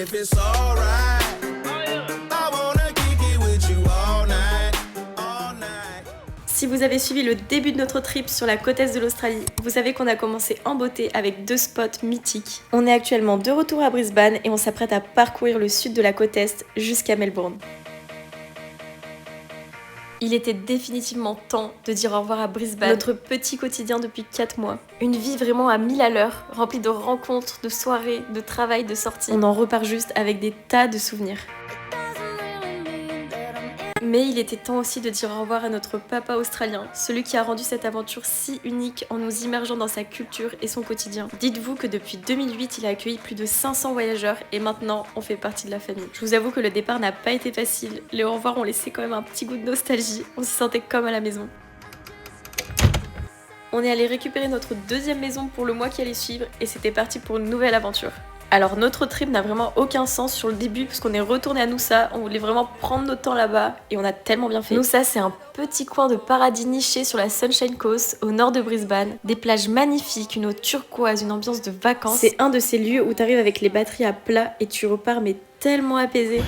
if it's alright. I wanna kick it with you all night, all night. Si vous avez suivi le début de notre trip sur la côte est de l'Australie, vous savez qu'on a commencé en beauté avec 2 spots mythiques. On est actuellement de retour à Brisbane et on s'apprête à parcourir le sud de la côte est jusqu'à Melbourne. Il était définitivement temps de dire au revoir à Brisbane, notre petit quotidien depuis 4 mois. Une vie vraiment à 1000 à l'heure, remplie de rencontres, de soirées, de travail, de sorties. On en repart juste avec des tas de souvenirs. Mais il était temps aussi de dire au revoir à notre papa australien, celui qui a rendu cette aventure si unique en nous immergeant dans sa culture et son quotidien. Dites-vous que depuis 2008, il a accueilli plus de 500 voyageurs et maintenant, on fait partie de la famille. Je vous avoue que le départ n'a pas été facile. Les au revoir ont laissé quand même un petit goût de nostalgie. On s'y sentait comme à la maison. On est allé récupérer notre 2e maison pour le mois qui allait suivre et c'était parti pour une nouvelle aventure. Alors notre trip n'a vraiment aucun sens sur le début parce qu'on est retourné à Noosa, on voulait vraiment prendre notre temps là-bas et on a tellement bien fait. Noosa c'est un petit coin de paradis niché sur la Sunshine Coast au nord de Brisbane, des plages magnifiques, une eau turquoise, une ambiance de vacances. C'est un de ces lieux où t'arrives avec les batteries à plat et tu repars mais tellement apaisé.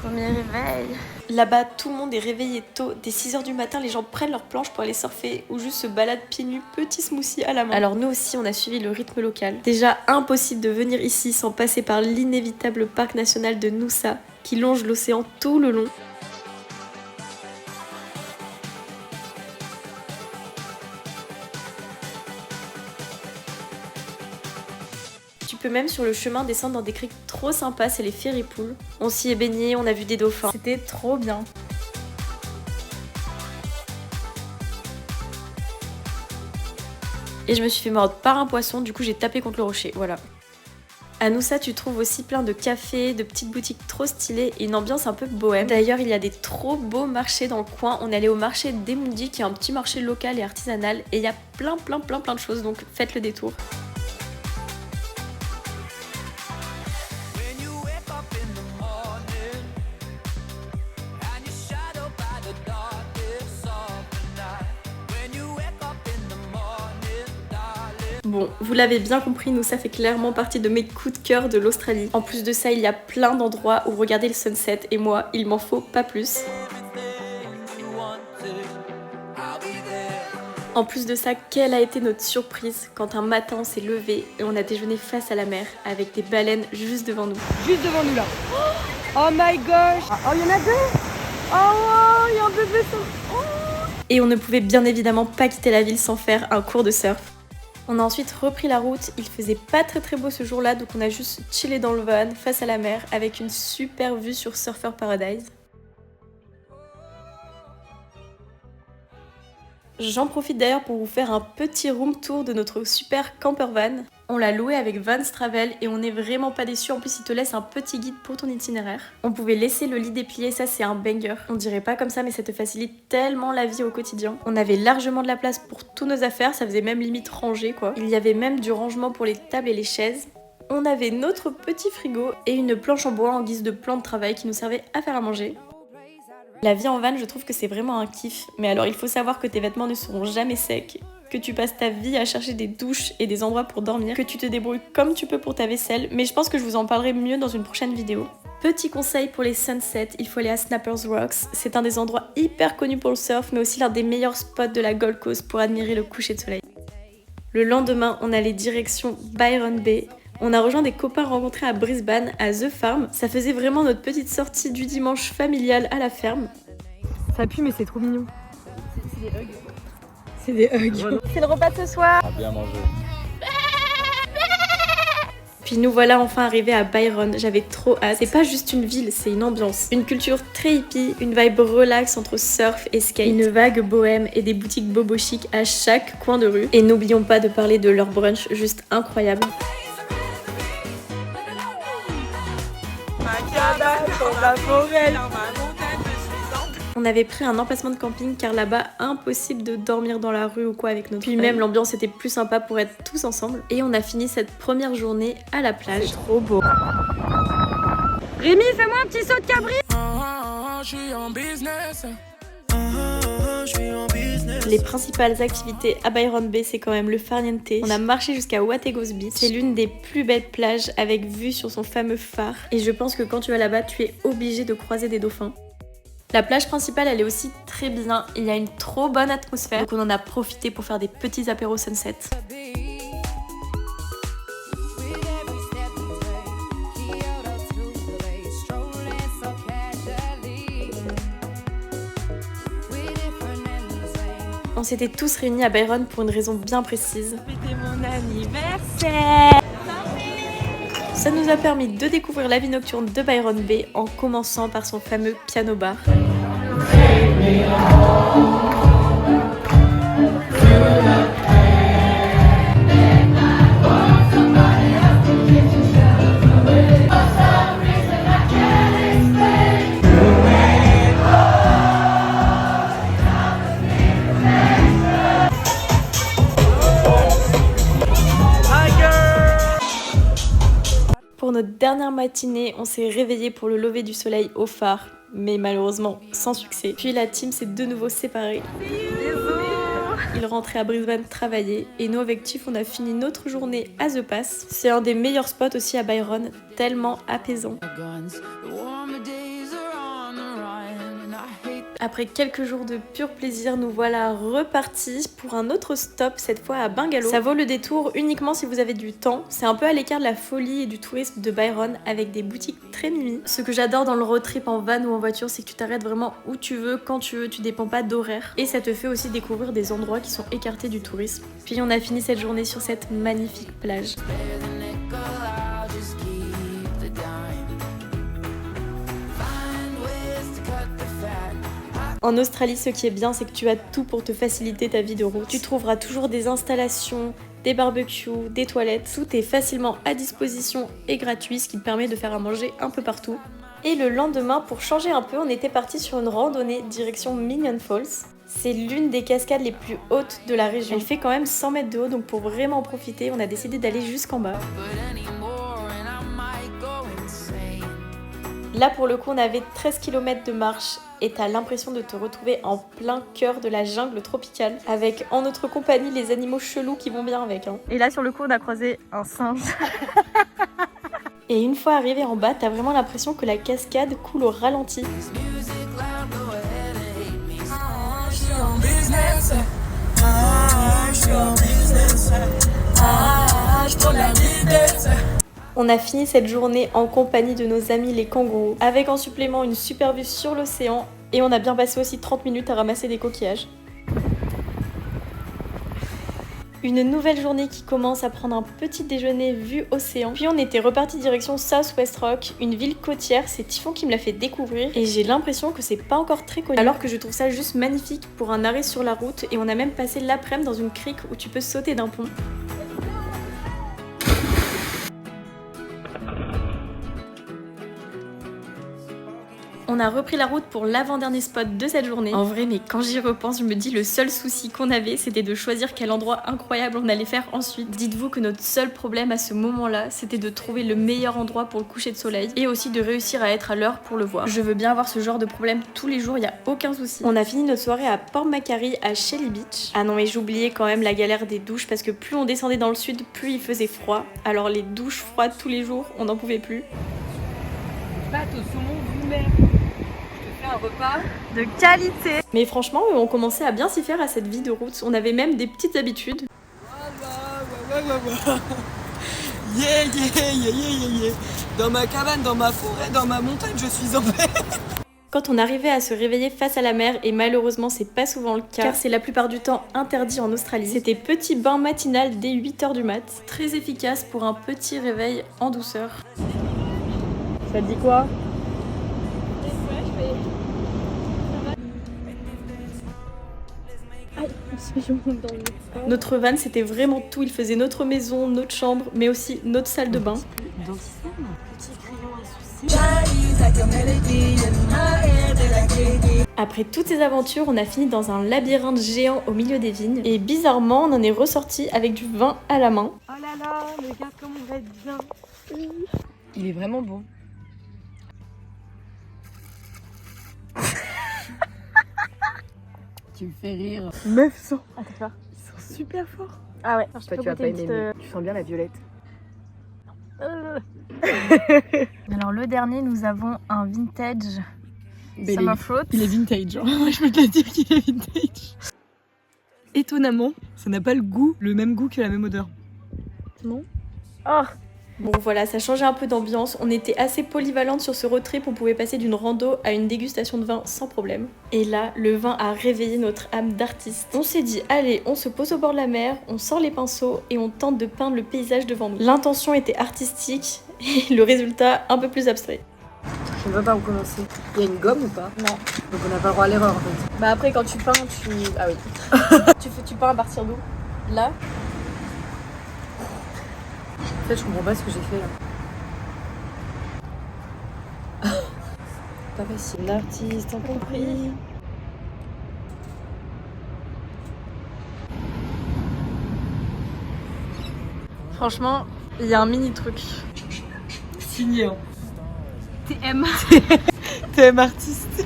Premier réveil. Là-bas, tout le monde est réveillé tôt. Dès 6h du matin, les gens prennent leurs planches pour aller surfer ou juste se baladent pieds nus, petit smoothie à la main. Alors nous aussi, on a suivi le rythme local. Déjà, impossible de venir ici sans passer par l'inévitable parc national de Noosa, qui longe l'océan tout le long. Tu peux même sur le chemin descendre dans des criques trop sympas, c'est les ferry pools. On s'y est baigné, on a vu des dauphins. C'était trop bien. Et je me suis fait mordre par un poisson, du coup j'ai tapé contre le rocher, voilà. À Noosa, tu trouves aussi plein de cafés, de petites boutiques trop stylées et une ambiance un peu bohème. D'ailleurs, il y a des trop beaux marchés dans le coin. On est allé au marché d'Emundi, qui est un petit marché local et artisanal, et il y a plein de choses, donc faites le détour. Bon, vous l'avez bien compris, Noosa fait clairement partie de mes coups de cœur de l'Australie. En plus de ça, il y a plein d'endroits où regarder le sunset et moi, il m'en faut pas plus. En plus de ça, quelle a été notre surprise quand un matin on s'est levé et on a déjeuné face à la mer avec des baleines juste devant nous. Juste devant nous là. Oh my gosh. Oh, il y en a 2. Oh, il y a un bébé sur... Oh. Et on ne pouvait bien évidemment pas quitter la ville sans faire un cours de surf. On a ensuite repris la route, il faisait pas très beau ce jour-là, donc on a juste chillé dans le van face à la mer avec une super vue sur Surfer Paradise. J'en profite d'ailleurs pour vous faire un petit room tour de notre super camper van. On l'a loué avec Vans Travel et on n'est vraiment pas déçus, en plus il te laisse un petit guide pour ton itinéraire. On pouvait laisser le lit déplié, ça c'est un banger. On dirait pas comme ça mais ça te facilite tellement la vie au quotidien. On avait largement de la place pour tous nos affaires, ça faisait même limite rangé quoi. Il y avait même du rangement pour les tables et les chaises. On avait notre petit frigo et une planche en bois en guise de plan de travail qui nous servait à faire à manger. La vie en van, je trouve que c'est vraiment un kiff, mais alors il faut savoir que tes vêtements ne seront jamais secs, que tu passes ta vie à chercher des douches et des endroits pour dormir, que tu te débrouilles comme tu peux pour ta vaisselle, mais je pense que je vous en parlerai mieux dans une prochaine vidéo. Petit conseil pour les sunsets, il faut aller à Snappers Rocks, c'est un des endroits hyper connus pour le surf, mais aussi l'un des meilleurs spots de la Gold Coast pour admirer le coucher de soleil. Le lendemain, on allait direction Byron Bay. On a rejoint des copains rencontrés à Brisbane, à The Farm. Ça faisait vraiment notre petite sortie du dimanche familiale à la ferme. Ça pue mais c'est trop mignon. C'est des hugs. C'est des hugs. C'est le repas de ce soir. On a bien mangé. Puis nous voilà enfin arrivés à Byron, j'avais trop hâte. C'est pas juste une ville, c'est une ambiance. Une culture très hippie, une vibe relax entre surf et skate. Une vague bohème et des boutiques bobo chic à chaque coin de rue. Et n'oublions pas de parler de leur brunch, juste incroyable. On avait pris un emplacement de camping car là-bas, impossible de dormir dans la rue ou quoi avec notre Puis même l'ambiance était plus sympa pour être tous ensemble. Et on a fini cette première journée à la plage. C'est trop beau. Rémi, fais-moi un petit saut de cabri. Je suis en business. je suis en business. Les principales activités à Byron Bay, c'est quand même le farniente. On a marché jusqu'à Wategos Beach. C'est l'une des plus belles plages avec vue sur son fameux phare. Et je pense que quand tu vas là-bas, tu es obligé de croiser des dauphins. La plage principale, elle est aussi très bien. Il y a une trop bonne atmosphère. Donc on en a profité pour faire des petits apéros sunset. On s'était tous réunis à Byron pour une raison bien précise. C'était mon anniversaire. Ça nous a permis de découvrir la vie nocturne de Byron Bay en commençant par son fameux piano bar. Pour notre dernière matinée, on s'est réveillé pour le lever du soleil au phare, mais malheureusement sans succès. Puis la team s'est de nouveau séparée. Ils rentraient à Brisbane travailler et nous avec Tiff on a fini notre journée à The Pass. C'est un des meilleurs spots aussi à Byron, tellement apaisant. Après quelques jours de pur plaisir, nous voilà repartis pour un autre stop, cette fois à Bungalow. Ça vaut le détour uniquement si vous avez du temps. C'est un peu à l'écart de la folie et du tourisme de Byron avec des boutiques très mimi. Ce que j'adore dans le road trip en van ou en voiture, c'est que tu t'arrêtes vraiment où tu veux, quand tu veux, tu dépends pas d'horaire. Et ça te fait aussi découvrir des endroits qui sont écartés du tourisme. Puis on a fini cette journée sur cette magnifique plage. En Australie, ce qui est bien, c'est que tu as tout pour te faciliter ta vie de route. Tu trouveras toujours des installations, des barbecues, des toilettes. Tout est facilement à disposition et gratuit, ce qui te permet de faire à manger un peu partout. Et le lendemain, pour changer un peu, on était parti sur une randonnée direction Minion Falls. C'est l'une des cascades les plus hautes de la région. Elle fait quand même 100 mètres de haut, donc pour vraiment en profiter, on a décidé d'aller jusqu'en bas. Là, pour le coup, on avait 13 km de marche et t'as l'impression de te retrouver en plein cœur de la jungle tropicale avec en notre compagnie les animaux chelous qui vont bien avec. Et là, sur le coup, on a croisé un singe. Et une fois arrivé en bas, t'as vraiment l'impression que la cascade coule au ralenti. On a fini cette journée en compagnie de nos amis les kangourous, avec en supplément une super vue sur l'océan, et on a bien passé aussi 30 minutes à ramasser des coquillages. Une nouvelle journée qui commence à prendre un petit déjeuner vue océan. Puis on était reparti direction South West Rock, une ville côtière, c'est Typhon qui me l'a fait découvrir et j'ai l'impression que c'est pas encore très connu. Alors que je trouve ça juste magnifique pour un arrêt sur la route et on a même passé l'après-midi dans une crique où tu peux sauter d'un pont. On a repris la route pour l'avant-dernier spot de cette journée. En vrai, mais quand j'y repense, je me dis le seul souci qu'on avait, c'était de choisir quel endroit incroyable on allait faire ensuite. Dites-vous que notre seul problème à ce moment-là, c'était de trouver le meilleur endroit pour le coucher de soleil et aussi de réussir à être à l'heure pour le voir. Je veux bien avoir ce genre de problème tous les jours, y a aucun souci. On a fini notre soirée à Port Macquarie à Shelly Beach. Ah non, et j'oubliais quand même la galère des douches parce que plus on descendait dans le sud, plus il faisait froid. Alors les douches froides tous les jours, on n'en pouvait plus. Pâte au saumon du mer. Un repas de qualité. Mais franchement, on commençait à bien s'y faire à cette vie de route. On avait même des petites habitudes. Yeah, yeah, yeah, yeah, yeah. Dans ma cabane, dans ma forêt, dans ma montagne, je suis en paix. Quand on arrivait à se réveiller face à la mer, et malheureusement c'est pas souvent le cas, car c'est la plupart du temps interdit en Australie, c'était petit bain matinal dès 8h du mat. Très efficace pour un petit réveil en douceur. Ça te dit quoi? Notre van c'était vraiment tout, il faisait notre maison, notre chambre, mais aussi notre salle de bain. Après toutes ces aventures, on a fini dans un labyrinthe géant au milieu des vignes et bizarrement on en est ressorti avec du vin à la main. Oh là là, regarde comme on va être bien. Il est vraiment bon. Tu me fais rire. 900. Attends, tu vois. Ils sont super forts. Ah ouais, Toi, tu vas pas aimer, mais tu sens bien la violette. Alors le dernier, nous avons un vintage Mais Summer Fruit. il est vintage. Moi, je peux te le dire qu'il est vintage. Étonnamment, ça n'a pas le même goût que la même odeur. Non. Oh. Bon voilà, ça changeait un peu d'ambiance. On était assez polyvalente sur ce road trip. On pouvait passer d'une rando à une dégustation de vin sans problème. Et là, le vin a réveillé notre âme d'artiste. On s'est dit, allez, on se pose au bord de la mer, on sort les pinceaux et on tente de peindre le paysage devant nous. L'intention était artistique et le résultat un peu plus abstrait. Je ne veux pas où commencer. Il y a une gomme ou pas? Non. Donc on n'a pas le droit à l'erreur en fait. Bah après quand tu peins, tu... Ah oui. tu peins à partir d'où? Là? En fait, je comprends pas ce que j'ai fait là. Pas facile. L'artiste incompris. Franchement, il y a un mini truc. Signé. Hein. TM. TM artiste.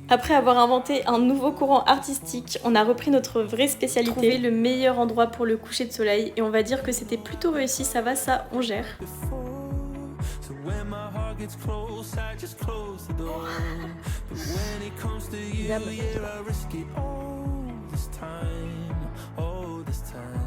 Après avoir inventé un nouveau courant artistique, on a repris notre vraie spécialité, trouver le meilleur endroit pour le coucher de soleil, et on va dire que c'était plutôt réussi, ça va, ça, on gère. So when my heart gets close, I just close the door. But when it comes to you, yeah, I risk it all this time, all this time.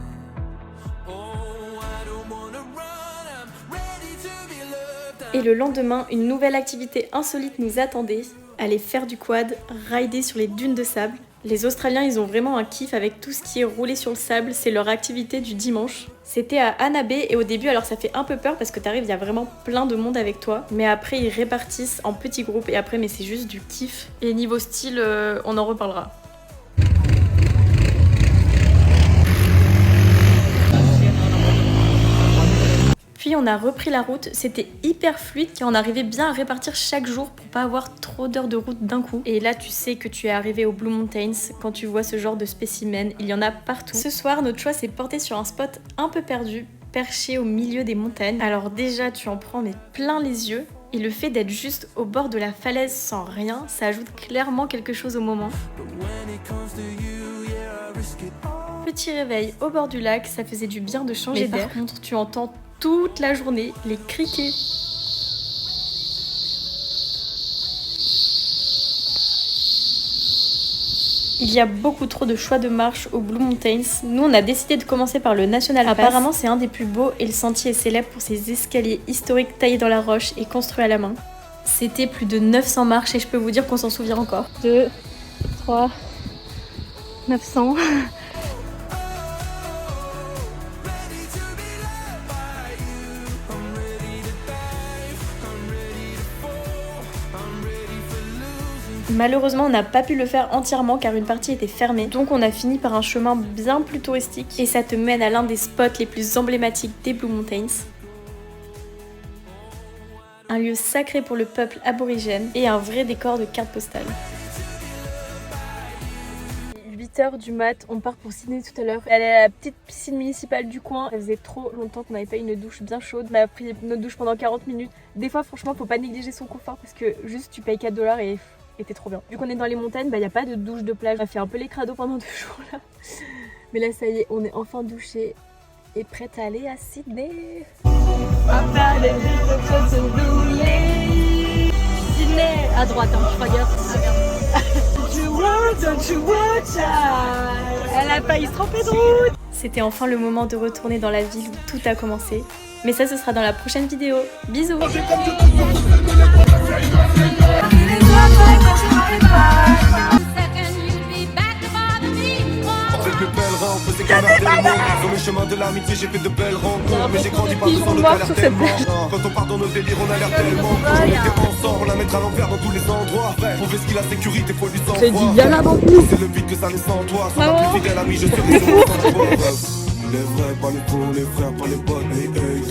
Oh, I don't wanna run, I'm ready to be loved. Et le lendemain, une nouvelle activité insolite nous attendait, aller faire du quad, rider sur les dunes de sable. Les Australiens, ils ont vraiment un kiff avec tout ce qui est roulé sur le sable, c'est leur activité du dimanche. C'était à Anna Bay et au début, alors ça fait un peu peur parce que t'arrives, il y a vraiment plein de monde avec toi. Mais après, ils répartissent en petits groupes et après, mais c'est juste du kiff. Et niveau style, on en reparlera. Puis on a repris la route, c'était hyper fluide car on arrivait bien à répartir chaque jour pour pas avoir trop d'heures de route d'un coup. Et là tu sais que tu es arrivé aux Blue Mountains quand tu vois ce genre de spécimens, il y en a partout. Ce soir notre choix s'est porté sur un spot un peu perdu, perché au milieu des montagnes. Alors déjà tu en prends mais plein les yeux. Et le fait d'être juste au bord de la falaise sans rien, ça ajoute clairement quelque chose au moment. Petit réveil au bord du lac, ça faisait du bien de changer d'air. Par contre tu entends toute la journée les criquets. Il y a beaucoup trop de choix de marche aux Blue Mountains. Nous, on a décidé de commencer par le National Pass. Apparemment, c'est un des plus beaux et le sentier est célèbre pour ses escaliers historiques taillés dans la roche et construits à la main. C'était plus de 900 marches et je peux vous dire qu'on s'en souvient encore. 2, 3, 900... Malheureusement, on n'a pas pu le faire entièrement car une partie était fermée. Donc on a fini par un chemin bien plus touristique. Et ça te mène à l'un des spots les plus emblématiques des Blue Mountains. Un lieu sacré pour le peuple aborigène et un vrai décor de carte postale. 8h du mat, on part pour Sydney tout à l'heure. Elle est à la petite piscine municipale du coin. Ça faisait trop longtemps qu'on n'avait pas eu une douche bien chaude. On a pris notre douche pendant 40 minutes. Des fois, franchement, faut pas négliger son confort parce que juste tu payes 4$ et était trop bien. Vu qu'on est dans les montagnes, il n'y a pas de douche de plage. On a fait un peu les crados pendant 2 jours là. Mais là, ça y est, on est enfin douché et prête à aller à Sydney. Sydney à droite, hein, je regarde. Elle a failli se tromper de route. C'était enfin le moment de retourner dans la ville où tout a commencé. Mais ça, ce sera dans la prochaine vidéo. Bisous. Avec le pèlerin, on faisait canarder le monde. Dans mes chemins de l'amitié, j'ai fait de belles rencontres. Mais j'ai grandi par sans le galère tellement. Quand on part dans nos délires, on a l'air tellement. Quand on était ensemble, on la mettra à l'envers dans tous les endroits. On fait ce qu'il a sécurité, faut lui s'en J'ai dit Yana dans plus. C'est le vide que ça n'est sans toi. Sans ma plus fidèle amie, je serai sans toi. Les vrais, pas les faux, les frères, pas les potes. Hey, hey.